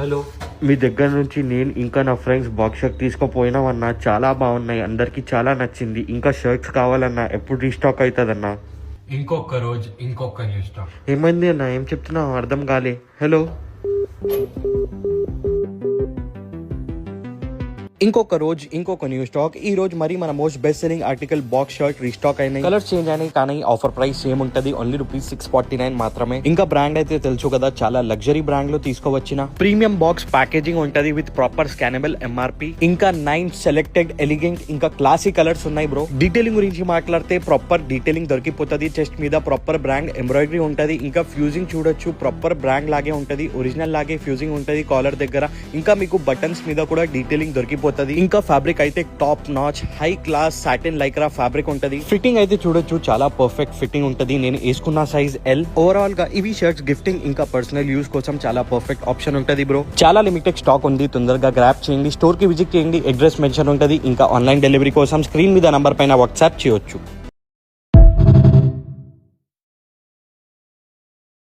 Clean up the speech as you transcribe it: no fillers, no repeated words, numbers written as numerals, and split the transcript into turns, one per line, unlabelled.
Hello,
మీ దగ్గర నుంచి నేను ఇంకా నా ఫ్రెండ్స్ బాక్స్ షర్ట్ తీసుకుపోయినామన్నా. చాలా బాగున్నాయి, అందరికి చాలా నచ్చింది. ఇంకా షర్ట్స్ కావాలన్నా ఎప్పుడు రీస్టాక్ అవుతుందన్నా?
ఇంకొక రోజు ఇంకొక న్యూ స్టాక్.
ఏమైంది అన్న, ఏం చెప్తున్నావు అర్థం కాలే. హలో,
ఇంకొక రోజు ఇంకొక న్యూ స్టాక్. ఈ రోజు మరి మన most best selling article box shirt restock అయినాయి. కలర్స్ చేంజ్ అయినాయి కానీ ఆఫర్ ప్రైస్ సేమ్ ఉంటది, ఓన్లీ ₹649 మాత్రమే. ఇంకా బ్రాండ్ అయితే తెలుసు కదా, చాలా లగ్జరీ బ్రాండ్ లో తీసుకోవచ్చిన ప్రీమియం బాక్స్ ప్యాకేజింగ్ ఉంటది విత్ ప్రాపర్ స్కానబుల్ ఎంఆర్పి. ఇంకా 9 సెలెక్టెడ్ ఎలిగెంట్ ఇంకా క్లాసీ కలర్స్ ఉన్నాయి బ్రో. డీటెయిలింగ్ గురించి మాట్లాడితే ప్రాపర్ డీటెయిలింగ్ దొరికిపోతుంది. చెస్ట్ మీద ప్రాపర్ బ్రాండ్ ఎంబ్రాయిడరీ ఉంటది. ఇంకా ఫ్యూజింగ్ చూడొచ్చు, ప్రాపర్ బ్రాండ్ లాగే ఉంటది, ఒరిజినల్ లాగే ఫ్యూజింగ్ ఉంటది కాలర్ దగ్గర. ఇంకా మీకు బటన్స్ మీద కూడా డీటెయిలింగ్ దొరికిపోతుంది. ఇంకా ఫ్యాబ్రిక్ అయితే top notch high class satin Lycra fabric ఉంటది. ఫిట్టింగ్ అయితే చూడొచ్చు, చాలా పర్ఫెక్ట్ ఫిట్టింగ్ ఉంటది. నేను వేసుకున్న సైజ్ ఎల్. ఓవరాల్ గా ఇవి షర్ట్స్ గిఫ్టింగ్ ఇంకా పర్సనల్ యూస్ కోసం చాలా పర్ఫెక్ట్ ఆప్షన్ ఉంటది బ్రో. చాలా లిమిటెడ్ స్టాక్ ఉంది, తొందరగా గ్రాప్ చేయండి. స్టోర్ కి విజిట్ చేయండి, అడ్రస్ మెన్షన్ ఉంటది. ఇంకా ఆన్లైన్ డెలివరీ కోసం స్క్రీన్ మీద నంబర్ పైన వాట్సాప్ చేయొచ్చు.